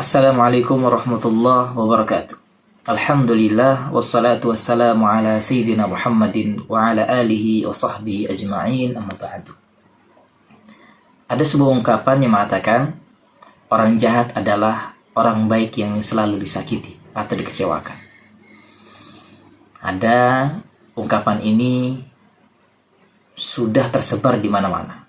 Assalamualaikum warahmatullahi wabarakatuh. Alhamdulillah wassalatu wassalamu ala sayyidina Muhammadin wa ala alihi wa sahbihi ajma'in, amma ba'du. Ada sebuah ungkapan yang mengatakan orang jahat adalah orang baik yang selalu disakiti atau dikecewakan. Ada ungkapan ini sudah tersebar di mana-mana.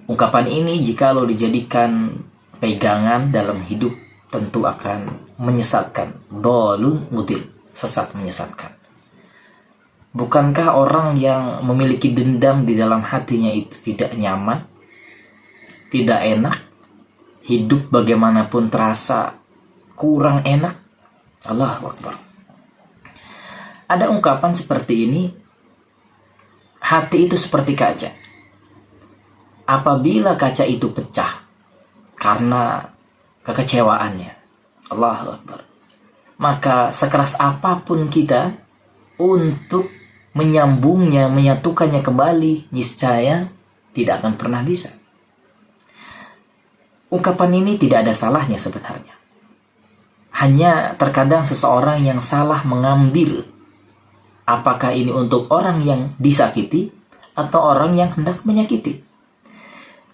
Ungkapan ini jikalau dijadikan pegangan dalam hidup tentu akan menyesatkan. Dhalun mudil, sesat menyesatkan. Bukankah orang yang memiliki dendam di dalam hatinya itu tidak nyaman, tidak enak, hidup bagaimanapun terasa kurang enak? Allahu Akbar. Ada ungkapan seperti ini, hati itu seperti kaca. Apabila kaca itu pecah karena kekecewaannya, Allahu Akbar, maka sekeras apapun kita untuk menyambungnya, menyatukannya kembali, niscaya tidak akan pernah bisa. Ungkapan ini tidak ada salahnya sebenarnya. Hanya terkadang seseorang yang salah mengambil apakah ini untuk orang yang disakiti atau orang yang hendak menyakiti.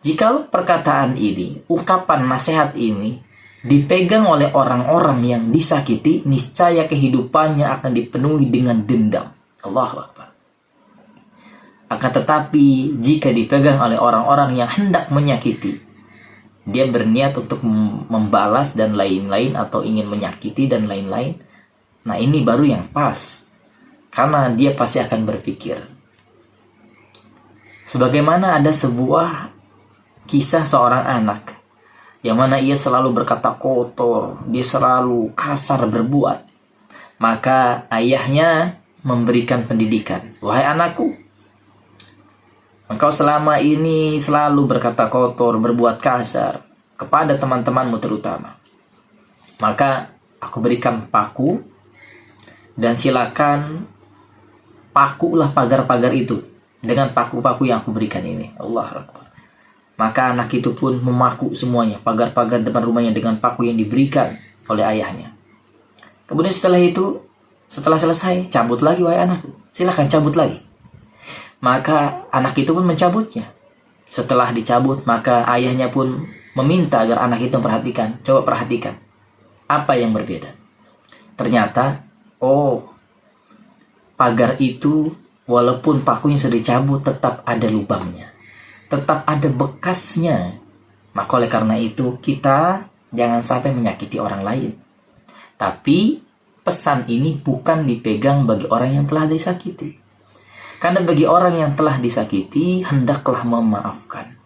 Jika perkataan ini, ungkapan nasihat ini dipegang oleh orang-orang yang disakiti, niscaya kehidupannya akan dipenuhi dengan dendam. Allahu Akbar. Akan tetapi jika dipegang oleh orang-orang yang hendak menyakiti, dia berniat untuk membalas dan lain-lain, atau ingin menyakiti dan lain-lain, nah ini baru yang pas. Karena dia pasti akan berpikir, sebagaimana ada sebuah kisah seorang anak yang mana ia selalu berkata kotor, dia selalu kasar berbuat. Maka ayahnya memberikan pendidikan. Wahai anakku, engkau selama ini selalu berkata kotor, berbuat kasar kepada teman-temanmu terutama. Maka aku berikan paku, dan silakan pakulah pagar-pagar itu dengan paku-paku yang aku berikan ini. Allahu Akbar. Maka anak itu pun memaku semuanya, pagar-pagar depan rumahnya dengan paku yang diberikan oleh ayahnya. Kemudian setelah selesai, cabut lagi, wahai anakku, silakan cabut lagi. Maka anak itu pun mencabutnya. Setelah dicabut, maka ayahnya pun meminta agar anak itu memperhatikan. Coba perhatikan, apa yang berbeda? Ternyata, pagar itu walaupun pakunya sudah dicabut, tetap ada lubangnya, tetap ada bekasnya. Maka oleh karena itu kita jangan sampai menyakiti orang lain. Tapi pesan ini bukan dipegang bagi orang yang telah disakiti. Karena bagi orang yang telah disakiti, hendaklah memaafkan.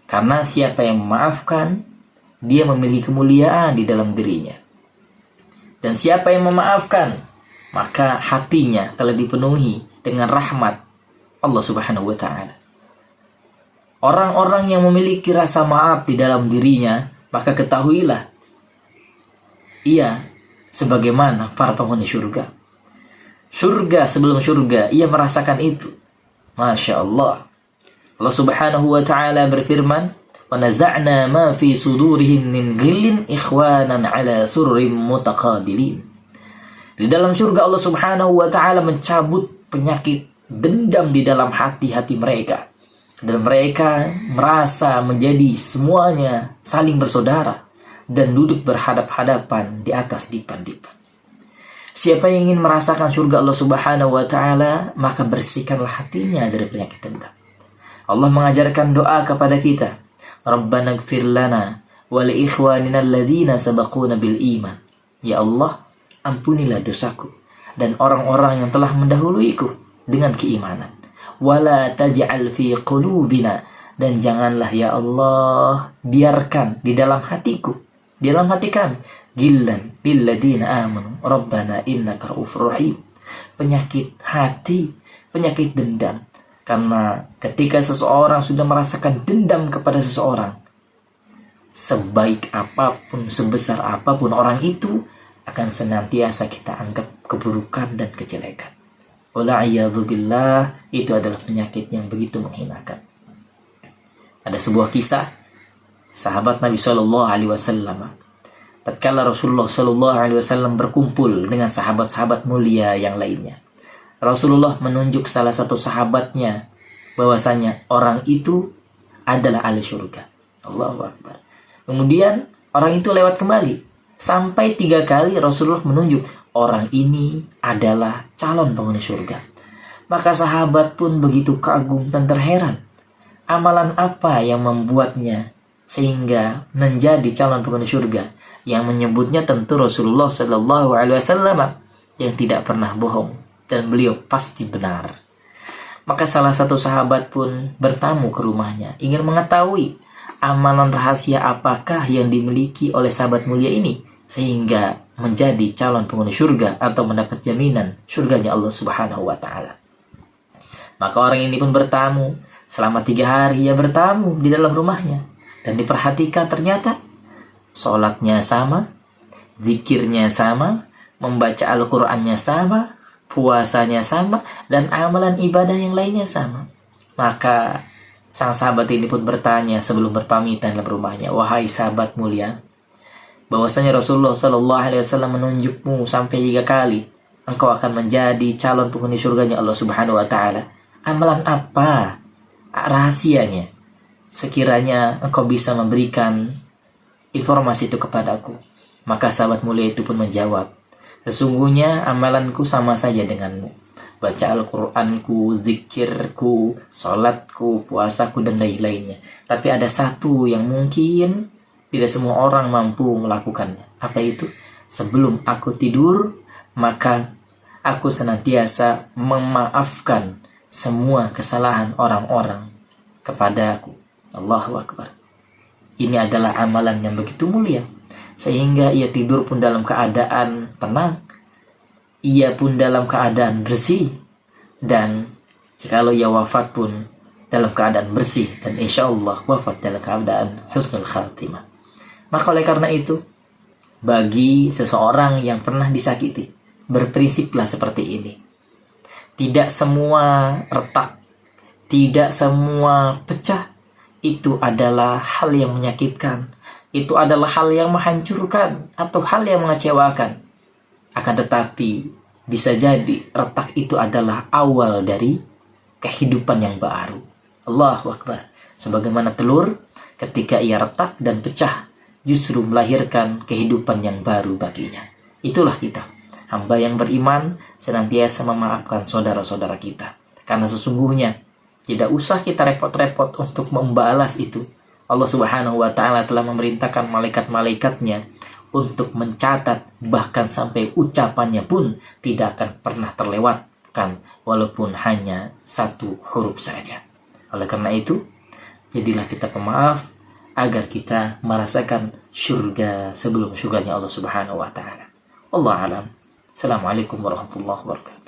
Karena siapa yang memaafkan, dia memiliki kemuliaan di dalam dirinya. Dan siapa yang memaafkan, maka hatinya telah dipenuhi dengan rahmat Allah Subhanahu wa ta'ala. Orang-orang yang memiliki rasa maaf di dalam dirinya, maka ketahuilah ia sebagaimana para penghuni surga. Surga sebelum surga, ia merasakan itu. Masya Allah. Allah Subhanahu wa ta'ala berfirman, wa naza'na ma fi sudurihim min ghillin ikhwanan ala surrim mutaqabilin. Di dalam surga Allah Subhanahu wa ta'ala mencabut penyakit dendam di dalam hati-hati mereka. Dan mereka merasa menjadi semuanya saling bersaudara dan duduk berhadap-hadapan di atas dipan-dipan. Siapa yang ingin merasakan surga Allah Subhanahu wa ta'ala, maka bersihkanlah hatinya dari penyakit dendam. Allah mengajarkan doa kepada kita, Rabbana ighfir lana wa li ikhwanina alladhina sabaquna bil iman. Ya Allah, ampunilah dosaku dan orang-orang yang telah mendahuluiku dengan keimanan. Wala taj'al fi qulubina, dan janganlah ya Allah biarkan di dalam hatiku, di dalam hati kami, gillan lilladzina amanu rabbana innaka ra'ufur rahim, penyakit hati, penyakit dendam. Karena ketika seseorang sudah merasakan dendam kepada seseorang, sebaik apapun, sebesar apapun orang itu, akan senantiasa kita anggap keburukan dan kejelekan. Wala'iyadzubillah, itu adalah penyakit yang begitu menghinakan. Ada sebuah kisah sahabat Nabi Shallallahu Alaihi Wasallam. Tatkala Rasulullah Shallallahu Alaihi Wasallam berkumpul dengan sahabat-sahabat mulia yang lainnya, Rasulullah menunjuk salah satu sahabatnya bahwasanya orang itu adalah ahli surga. Allahu Akbar. Kemudian orang itu lewat kembali sampai 3 kali Rasulullah menunjuk orang ini adalah calon penghuni surga. Maka sahabat pun begitu kagum dan terheran. Amalan apa yang membuatnya sehingga menjadi calon penghuni surga? Yang menyebutnya tentu Rasulullah Shallallahu Alaihi Wasallam yang tidak pernah bohong dan beliau pasti benar. Maka salah satu sahabat pun bertamu ke rumahnya ingin mengetahui amalan rahasia apakah yang dimiliki oleh sahabat mulia ini sehingga menjadi calon penghuni surga atau mendapat jaminan surganya Allah Subhanahu wa Ta'ala. Maka orang ini pun bertamu. Selama 3 hari ia bertamu di dalam rumahnya dan diperhatikan ternyata sholatnya sama, zikirnya sama, membaca Al-Qur'annya sama, puasanya sama, dan amalan ibadah yang lainnya sama. Maka sang sahabat ini pun bertanya sebelum berpamitan dalam rumahnya, wahai sahabat mulia, bahwasanya Rasulullah Shallallahu Alaihi Wasallam menunjukmu sampai 3 kali engkau akan menjadi calon penghuni surganya Allah Subhanahu Wa Taala. Amalan apa rahasianya? Sekiranya engkau bisa memberikan informasi itu kepadaku. Maka sahabat mulia itu pun menjawab, sesungguhnya amalanku sama saja denganmu. Baca Al-Qur'anku, zikirku, sholatku, puasaku, dan lain-lainnya. Tapi ada satu yang mungkin tidak semua orang mampu melakukannya. Apa itu? Sebelum aku tidur, maka aku senantiasa memaafkan semua kesalahan orang-orang kepada aku. Allahu Akbar. Ini adalah amalan yang begitu mulia, sehingga ia tidur pun dalam keadaan tenang, ia pun dalam keadaan bersih, dan jikalau ia wafat pun dalam keadaan bersih, dan insya Allah wafat dalam keadaan husnul khatimah. Maka oleh karena itu, bagi seseorang yang pernah disakiti, berprinsiplah seperti ini. Tidak semua retak, tidak semua pecah itu adalah hal yang menyakitkan, itu adalah hal yang menghancurkan atau hal yang mengecewakan. Akan tetapi bisa jadi retak itu adalah awal dari kehidupan yang baru. Allahu Akbar. Sebagaimana telur ketika ia retak dan pecah justru melahirkan kehidupan yang baru baginya. Itulah kita, hamba yang beriman, senantiasa memaafkan saudara-saudara kita. Karena sesungguhnya tidak usah kita repot-repot untuk membalas itu. Allah Subhanahu wa Ta'ala telah memerintahkan malaikat-malaikatnya untuk mencatat, bahkan sampai ucapannya pun tidak akan pernah terlewatkan walaupun hanya 1 huruf saja. Oleh karena itu, jadilah kita pemaaf agar kita merasakan surga sebelum surganya Allah Subhanahu wa Ta'ala. Allah alam. Assalamualaikum warahmatullahi wabarakatuh.